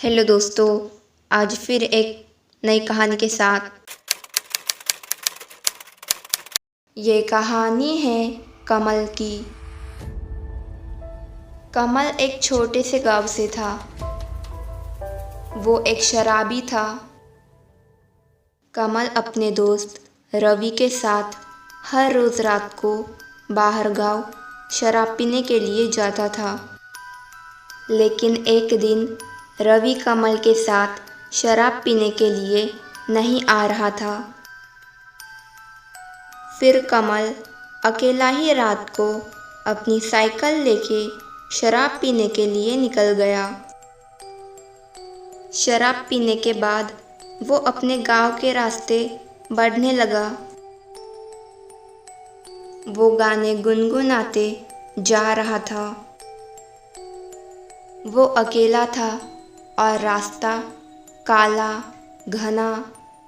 Hello दोस्तों, आज फिर एक नई कहानी के साथ। ये कहानी है कमल की। कमल एक छोटे से गांव से था। वो एक शराबी था। कमल अपने दोस्त रवि के साथ हर रोज़ रात को बाहर गांव शराब पीने के लिए जाता था। लेकिन एक दिन रवि कमल के साथ शराब पीने के लिए नहीं आ रहा था। फिर कमल अकेला ही रात को अपनी साइकिल लेके शराब पीने के लिए निकल गया। शराब पीने के बाद वो अपने गांव के रास्ते बढ़ने लगा। वो गाने गुनगुनाते जा रहा था। वो अकेला था और रास्ता काला, घना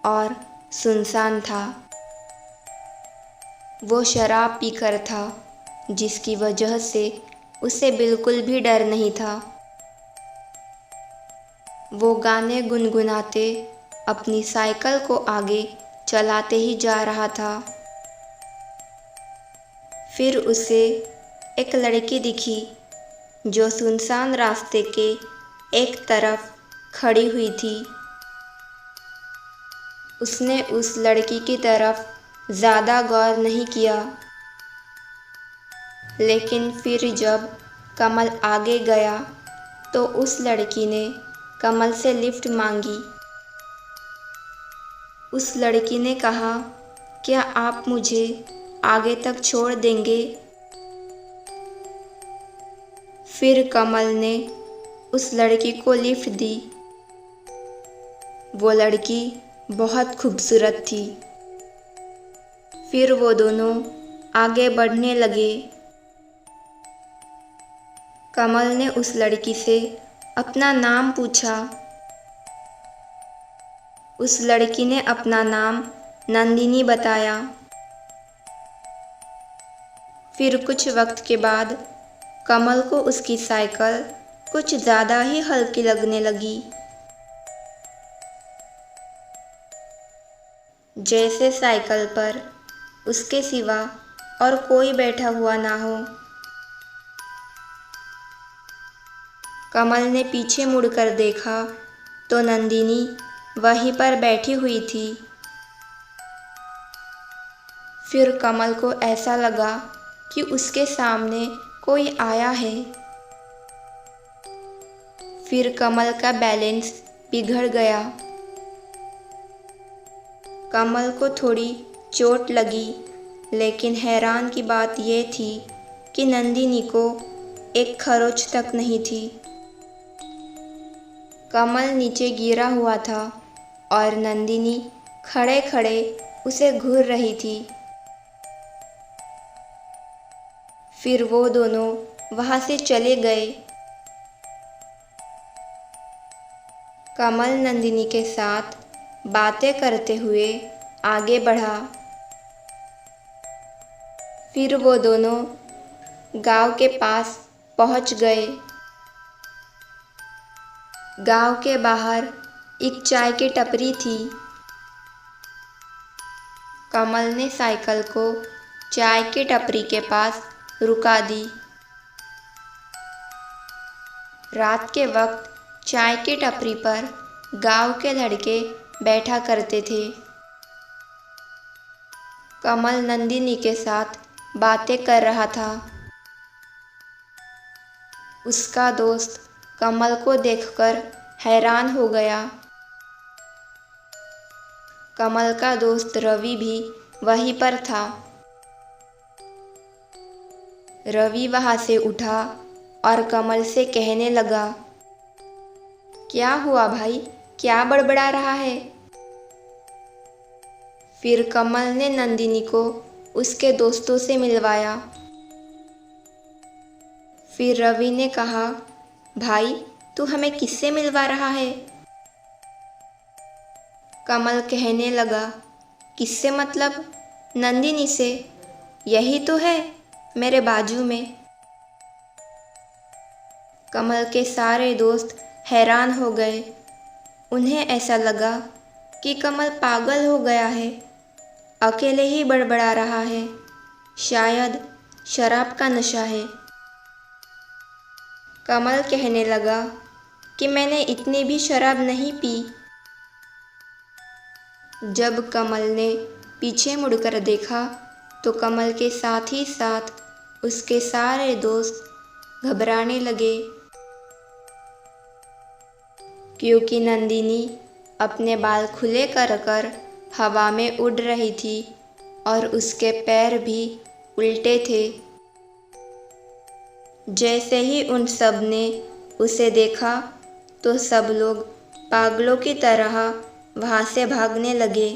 और सुनसान था। वो शराब पीकर था, जिसकी वजह से उसे बिल्कुल भी डर नहीं था। वो गाने गुनगुनाते अपनी साइकिल को आगे चलाते ही जा रहा था। फिर उसे एक लड़की दिखी जो सुनसान रास्ते के एक तरफ खड़ी हुई थी। उसने उस लड़की की तरफ ज़्यादा गौर नहीं किया। लेकिन फिर जब कमल आगे गया तो उस लड़की ने कमल से लिफ्ट मांगी। उस लड़की ने कहा, क्या आप मुझे आगे तक छोड़ देंगे? फिर कमल ने उस लड़की को लिफ्ट दी। वो लड़की बहुत खूबसूरत थी। फिर वो दोनों आगे बढ़ने लगे। कमल ने उस लड़की से अपना नाम पूछा। उस लड़की ने अपना नाम नंदिनी बताया। फिर कुछ वक्त के बाद कमल को उसकी साइकिल कुछ ज़्यादा ही हल्की लगने लगी। जैसे साइकिल पर उसके सिवा और कोई बैठा हुआ ना हो। कमल ने पीछे मुड़कर देखा तो नंदिनी वहीं पर बैठी हुई थी। फिर कमल को ऐसा लगा कि उसके सामने कोई आया है। फिर कमल का बैलेंस बिगड़ गया। कमल को थोड़ी चोट लगी, लेकिन हैरान की बात यह थी कि नंदिनी को एक खरोंच तक नहीं थी। कमल नीचे गिरा हुआ था और नंदिनी खड़े खड़े उसे घूर रही थी। फिर वो दोनों वहाँ से चले गए। कमल नंदिनी के साथ बातें करते हुए आगे बढ़ा। फिर वो दोनों गांव के पास पहुंच गए। गांव के बाहर एक चाय की टपरी थी। कमल ने साइकिल को चाय की टपरी के पास रुका दी। रात के वक्त चाय की टपरी पर गांव के लड़के बैठा करते थे। कमल नंदिनी के साथ बातें कर रहा था। उसका दोस्त कमल को देखकर हैरान हो गया। कमल का दोस्त रवि भी वहीं पर था। रवि वहाँ से उठा और कमल से कहने लगा, क्या हुआ भाई, क्या बड़बड़ा रहा है? फिर कमल ने नंदिनी को उसके दोस्तों से मिलवाया। फिर रवि ने कहा, भाई तू हमें किससे मिलवा रहा है? कमल कहने लगा, किससे मतलब? नंदिनी से। यही तो है मेरे बाजू में। कमल के सारे दोस्त हैरान हो गए। उन्हें ऐसा लगा कि कमल पागल हो गया है, अकेले ही बड़बड़ा रहा है। शायद शराब का नशा है। कमल कहने लगा कि मैंने इतनी भी शराब नहीं पी। जब कमल ने पीछे मुड़कर देखा तो कमल के साथ ही साथ उसके सारे दोस्त घबराने लगे, क्योंकि नंदिनी अपने बाल खुले कर हवा में उड़ रही थी और उसके पैर भी उल्टे थे। जैसे ही उन सब ने उसे देखा तो सब लोग पागलों की तरह वहाँ से भागने लगे।